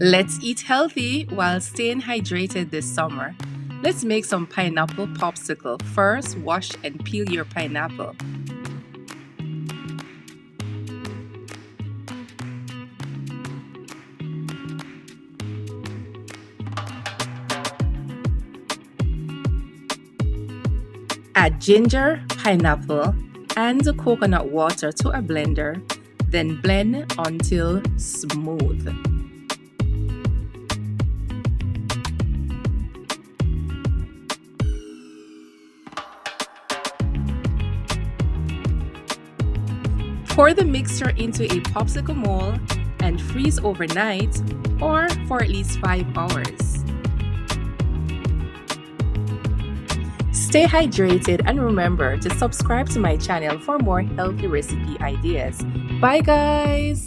Let's eat healthy while staying hydrated this summer. Let's make some pineapple popsicle. First, wash and peel your pineapple. Add ginger, pineapple, and the coconut water to a blender, then blend until smooth. Pour the mixture into a popsicle mold and freeze overnight or for at least 5 hours. Stay hydrated and remember to subscribe to my channel for more healthy recipe ideas. Bye guys!